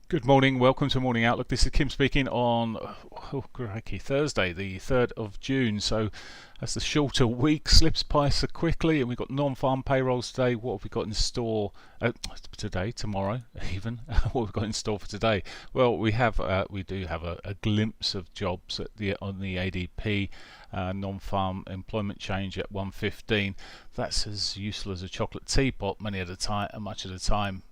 Good morning, welcome to Morning Outlook. This is Kim speaking on crikey, Thursday, the 3rd of June. So, as the shorter week slips by so quickly, and we've got non-farm payrolls today. What have we got in store today, tomorrow, even? What we've got in store for today? Well, we do have a glimpse of jobs on the ADP. Non-farm employment change at 1:15. That's as useful as a chocolate teapot much of the time.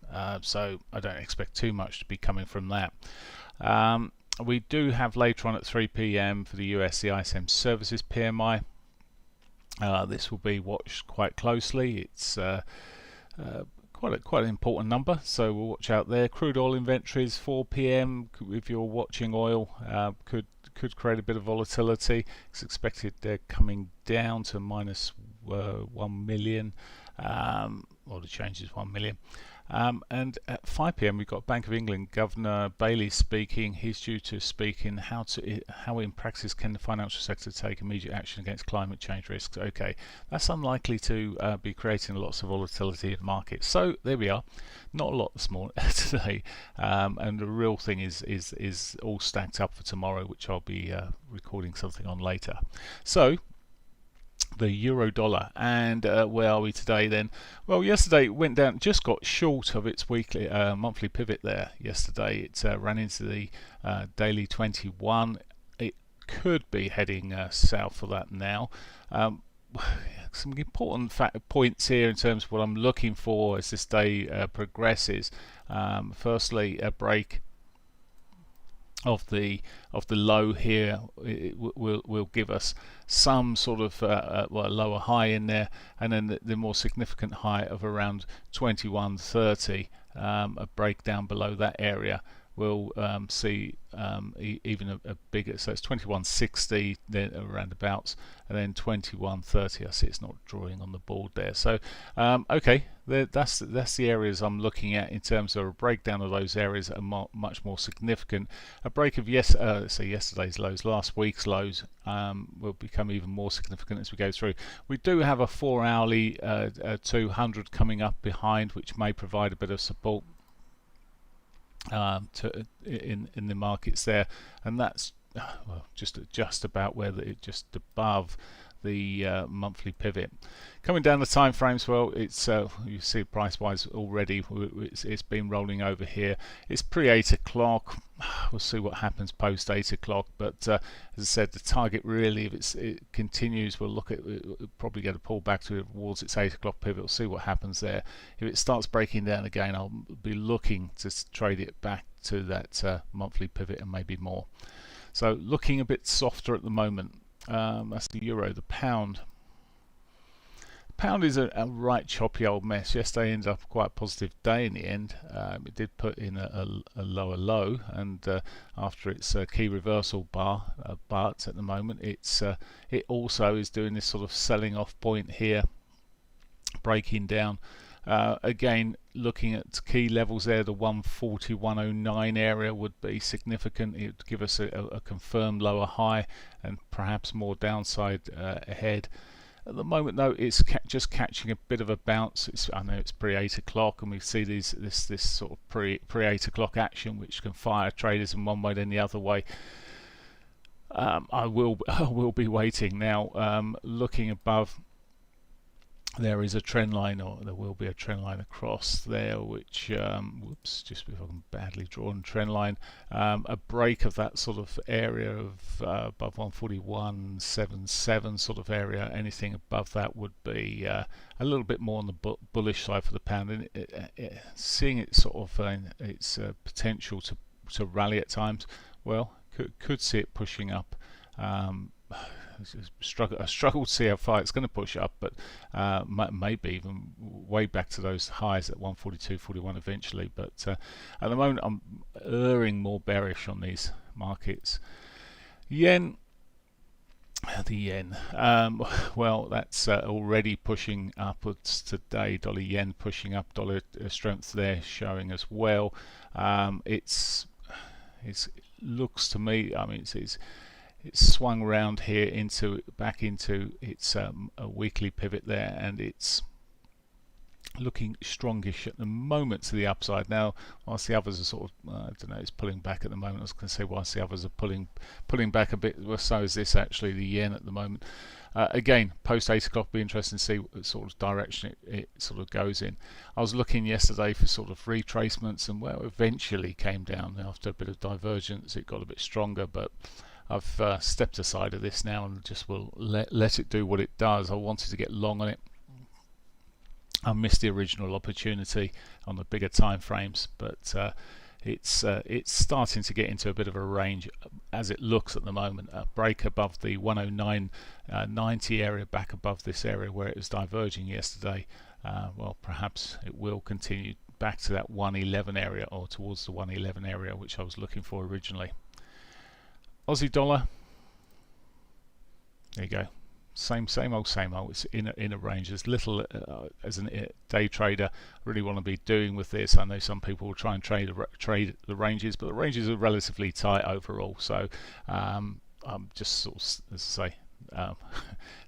So I don't expect too much to be coming from that. We do have later on at 3 p.m. for the US the ISM Services PMI. This will be watched quite closely. It's quite an important number, so we'll watch out there. Crude oil inventories 4 p.m. if you're watching oil could create a bit of volatility. It's expected they're coming down to minus 1 million, or the change is 1 million. And at 5 p.m. we've got Bank of England Governor Bailey speaking. He's due to speak in how in practice can the financial sector take immediate action against climate change risks. Okay, that's unlikely to be creating lots of volatility in the market. So there we are. Not a lot this morning today, and the real thing is all stacked up for tomorrow, which I'll be recording something on later. So the euro dollar, and where are we today then? Well, yesterday it went down, just got short of its weekly monthly pivot there yesterday. It ran into the daily 21. It could be heading south for that now. Some important points here in terms of what I'm looking for as this day progresses. Firstly, a break of the low here. It will give us some sort of lower high in there, and then the more significant high of around 21.30. A breakdown below that area we'll see even a bigger, so it's 21.60 then roundabouts, and then 21.30. I see it's not drawing on the board there. So okay, that's the areas I'm looking at in terms of a breakdown of those areas that are much more significant. A break of yesterday's lows, last week's lows, will become even more significant as we go through. We do have a 4-hourly 200 coming up behind, which may provide a bit of support in the markets there, and that's just about where just above the monthly pivot. Coming down the time frames, well, it's you see price wise already it's been rolling over here. It's pre 8 o'clock. We'll see what happens post 8 o'clock, but as I said, the target really, if it continues, we'll probably get a pull back towards its 8 o'clock pivot. We'll see what happens there. If it starts breaking down again, I'll be looking to trade it back to that monthly pivot and maybe more. So looking a bit softer at the moment. That's the euro. The pound is a right choppy old mess. Yesterday ended up quite a positive day in the end. It did put in a lower low, and after its key reversal bar, but at the moment it also is doing this sort of selling off point here, breaking down. Again, looking at key levels there, the 140, 109 area would be significant. It would give us a confirmed lower high and perhaps more downside ahead. At the moment, though, it's just catching a bit of a bounce. I know it's pre 8 o'clock, and we see this sort of pre 8 o'clock action, which can fire traders in one way then the other way. I will be waiting now. Looking above, there is a trend line, or there will be a trend line across there, which just if I can badly draw a trend line, a break of that sort of area of above 141.77 sort of area. Anything above that would be a little bit more on the bullish side for the pound, and seeing it sort of its potential to rally at times. Well, could see it pushing up. I struggle to see how far it's going to push up, but maybe even way back to those highs at 142.41 eventually. But at the moment, I'm erring more bearish on these markets. The yen. Well, that's already pushing upwards today. Dollar yen pushing up. Dollar strength there showing as well. It looks to me, I mean, it's swung around here back into its a weekly pivot there, and it's looking strongish at the moment to the upside. Now, whilst the others are sort of, I don't know, it's pulling back at the moment. I was going to say whilst the others are pulling back a bit, well, so is this actually, the yen at the moment. Again, post 8 o'clock, be interesting to see what sort of direction it sort of goes in. I was looking yesterday for sort of retracements, and well, eventually came down after a bit of divergence. It got a bit stronger, but I've stepped aside of this now and just will let it do what it does. I wanted to get long on it. I missed the original opportunity on the bigger time frames, but it's starting to get into a bit of a range as it looks at the moment. A break above the 109.90 area, back above this area where it was diverging yesterday. Well, perhaps it will continue back to that 111 area, or towards the 111 area, which I was looking for originally. Aussie dollar, there you go. Same old. It's in a range. As little as a day trader really want to be doing with this. I know some people will try and trade the ranges, but the ranges are relatively tight overall. So I'm just sort of, as I say,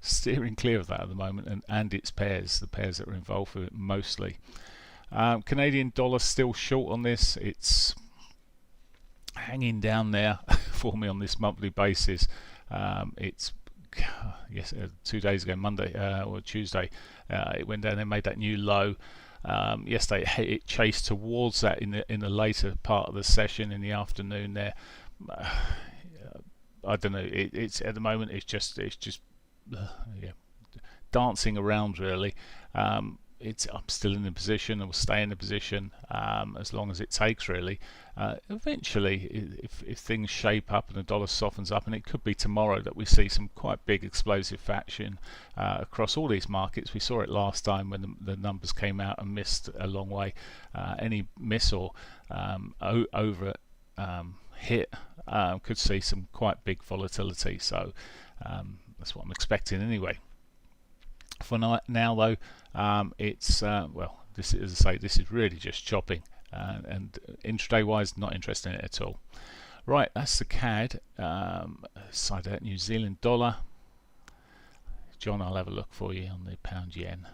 steering clear of that at the moment, and its pairs, the pairs that are involved with it mostly. Canadian dollar still short on this. It's hanging down there for me on this monthly basis. It's yes, 2 days ago, Monday or Tuesday, it went down and made that new low. Yesterday it chased towards that in the later part of the session in the afternoon there. I don't know, it's at the moment it's just yeah, dancing around really. I'm still in the position and will stay in the position as long as it takes really. Eventually, if things shape up and the dollar softens up, and it could be tomorrow that we see some quite big explosive action across all these markets. We saw it last time when the numbers came out and missed a long way. Any miss or over hit could see some quite big volatility, so that's what I'm expecting anyway. For now though, it's well, this is, as I say, this is really just chopping, and intraday wise not interested in it at all. Right, that's the CAD. Side out New Zealand dollar. John, I'll have a look for you on the pound yen.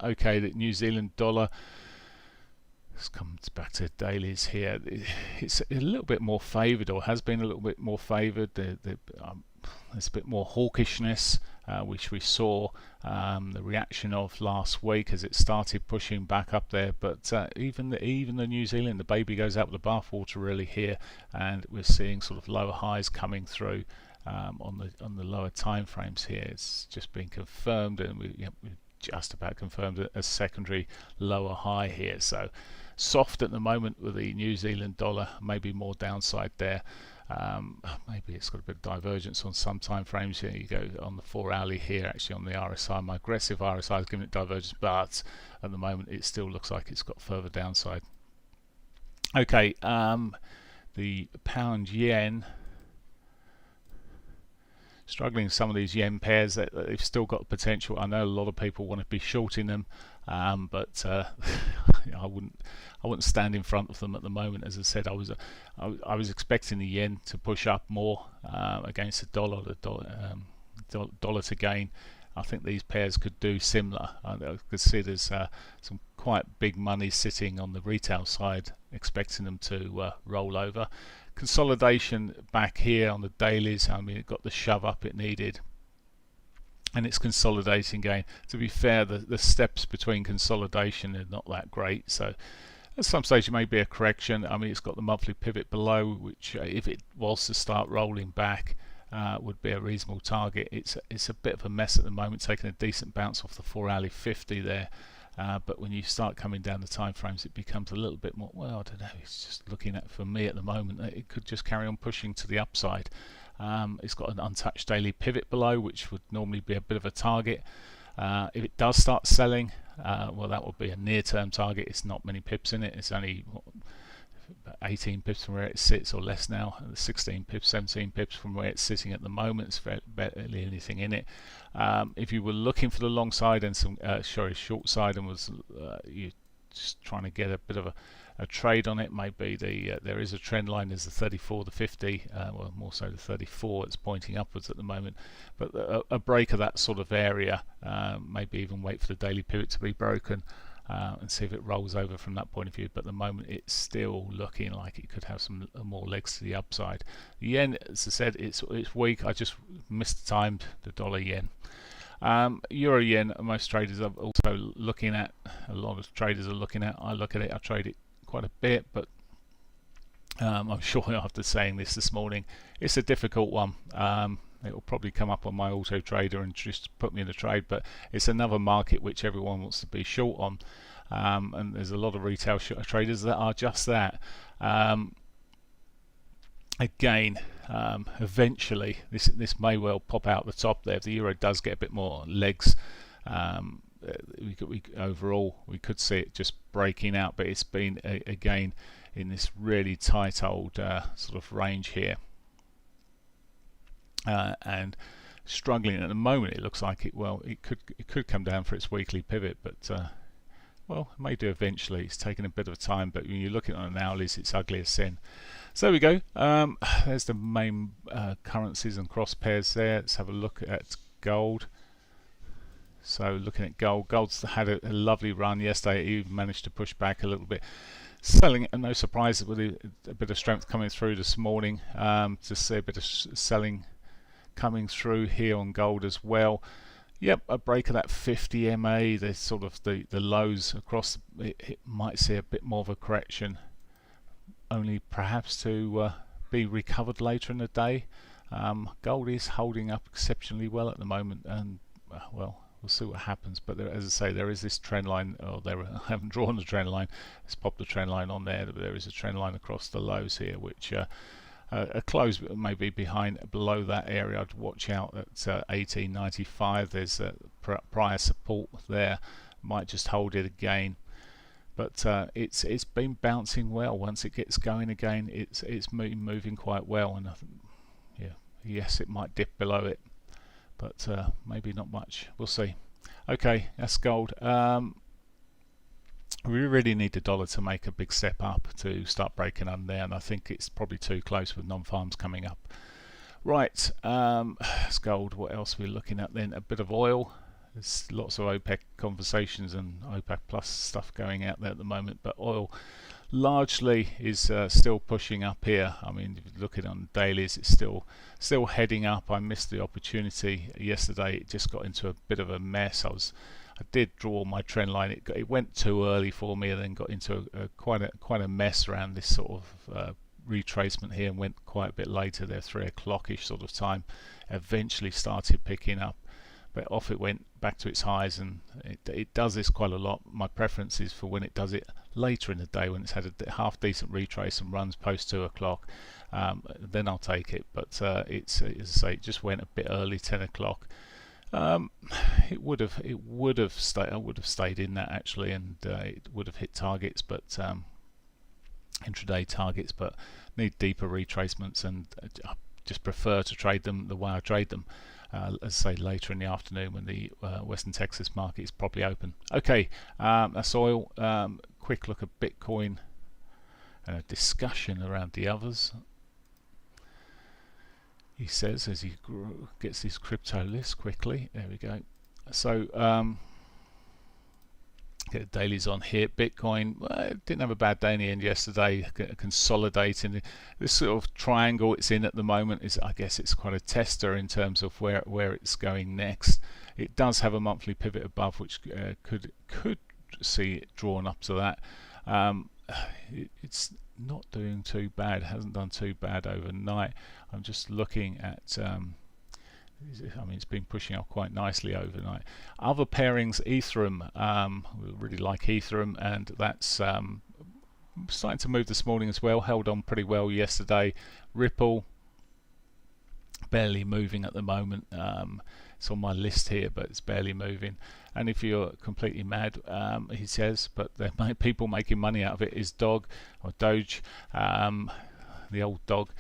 Okay, the New Zealand dollar, let's come back to dailies here. It's a little bit more favoured, or has been a little bit more favoured. There's a bit more hawkishness, which we saw the reaction of last week as it started pushing back up there. But even the New Zealand, the baby goes out with the bathwater really here, and we're seeing sort of lower highs coming through on the lower time frames here. It's just been confirmed, and we just about confirmed a secondary lower high here. So soft at the moment with the New Zealand dollar, maybe more downside there. Maybe it's got a bit of divergence on some time frames. Here you go on the 4 hourly here, actually on the RSI. My aggressive RSI is giving it divergence, but at the moment it still looks like it's got further downside. Okay, the pound yen, struggling some of these yen pairs that they've still got potential. I know a lot of people want to be shorting them, but I wouldn't stand in front of them at the moment. As I said, I was expecting the yen to push up more against the dollar, dollar to gain. I think these pairs could do similar. I could see there's some quite big money sitting on the retail side, expecting them to roll over. Consolidation back here on the dailies. I mean, it got the shove up it needed, and it's consolidating again. To be fair, the steps between consolidation are not that great, so at some stage it may be a correction. I mean, it's got the monthly pivot below, which if it was to start rolling back, would be a reasonable target. It's a bit of a mess at the moment, taking a decent bounce off the 4 hourly 50 there. But when you start coming down the time frames, it becomes a little bit more, well, I don't know, it's just looking at, for me at the moment, it could just carry on pushing to the upside. It's got an untouched daily pivot below, which would normally be a bit of a target. If it does start selling, well, that would be a near-term target. It's not many pips in it. It's only about 18 pips from where it sits, or less now, 16 pips, 17 pips from where it's sitting at the moment. It's barely anything in it. If you were looking for the long side and some short side, and was you just trying to get a bit of a trade on it, maybe there is a trend line. There's the 34, the 50, well, more so the 34. It's pointing upwards at the moment, but a break of that sort of area, maybe even wait for the daily pivot to be broken. and see if it rolls over from that point of view. But at the moment it's still looking like it could have some more legs to the upside. The yen, as I said, it's weak. I just mistimed the dollar yen. Euro yen, most traders are also looking at. A lot of traders are looking at. I look at it. I trade it quite a bit, but I'm sure after saying this morning, it's a difficult one. It will probably come up on my auto trader and just put me in a trade, but it's another market which everyone wants to be short on, and there's a lot of retail traders that are just that. Again, eventually this may well pop out the top there if the euro does get a bit more legs. Overall we could see it just breaking out, but it's been again in this really tight old sort of range here, and struggling at the moment. It looks like it could come down for its weekly pivot, but well, it may do eventually. It's taken a bit of time, but when you look at it on an hourlies, it's ugly as sin. So there we go. There's the main currencies and cross pairs there. Let's have a look at gold. So looking at gold's had a lovely run yesterday. It even managed to push back a little bit, selling, and no surprise with a bit of strength coming through this morning. To see a bit of selling coming through here on gold as well. Yep, a break of that 50 MA, the sort of the lows across, it might see a bit more of a correction, only perhaps to be recovered later in the day. Gold is holding up exceptionally well at the moment, and well, we'll see what happens. But there, as I say, there is this trend line. I haven't drawn the trend line. Let's pop the trend line on there. But there is a trend line across the lows here, which a close maybe below that area. I'd watch out at 1895. There's a prior support there. Might just hold it again. But it's been bouncing well. Once it gets going again, it's moving quite well. And I think, yeah, yes, it might dip below it, but maybe not much. We'll see. Okay, that's gold. We really need the dollar to make a big step up to start breaking under there, and I think it's probably too close with non-farms coming up. Right, that's gold. What else are we looking at then? A bit of oil. There's lots of OPEC conversations and OPEC plus stuff going out there at the moment, but oil largely is still pushing up here. I mean, if you look at it on dailies, it's still heading up. I missed the opportunity yesterday. It just got into a bit of a mess. I did draw my trend line. It went too early for me, and then got into quite a mess around this sort of retracement here, and went quite a bit later there, 3 o'clock-ish sort of time. Eventually started picking up, but off it went back to its highs, and it does this quite a lot. My preference is for when it does it later in the day, when it's had a half decent retrace and runs post 2 o'clock, then I'll take it. But it's, as I say, it just went a bit early, 10 o'clock. It would have stayed. I would have stayed in that actually, and it would have hit targets, but intraday targets, but need deeper retracements, and I just prefer to trade them the way I trade them. As I say, later in the afternoon when the Western Texas market is probably open. Okay, that's oil. Quick look at Bitcoin and a discussion around the others. He says as he gets his crypto list quickly. There we go. So get the dailies on here. Bitcoin didn't have a bad day in the end yesterday. Consolidating this sort of triangle it's in at the moment is, I guess, it's quite a tester in terms of where it's going next. It does have a monthly pivot above, which could see it drawn up to that. It's not doing too bad. It hasn't done too bad overnight. I'm just looking at I mean, it's been pushing up quite nicely overnight. Other pairings, Ethereum, we really like Ethereum, and that's starting to move this morning as well. Held on pretty well yesterday. Ripple, barely moving at the moment. It's on my list here, but it's barely moving. And if you're completely mad, he says, but there are people making money out of it, is Dog or Doge, the old dog.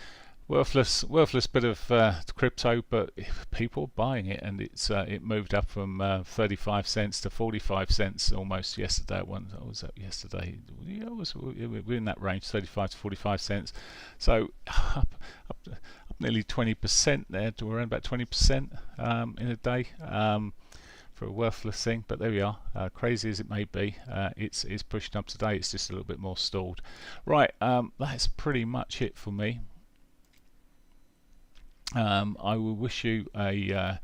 Worthless bit of crypto, but people are buying it, and it moved up from 35 cents to 45 cents almost yesterday. What was that yesterday? Yeah, we're in that range, 35 to 45 cents. So up nearly 20% there, to around about 20% in a day. for a worthless thing, but there we are. Crazy as it may be, it's pushing up today. It's just a little bit more stalled. Right, that's pretty much it for me. I will wish you a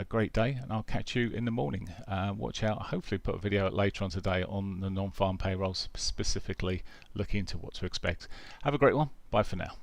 great day, and I'll catch you in the morning. Watch out, hopefully put a video out later on today on the non-farm payrolls, specifically looking into what to expect. Have a great one. Bye for now.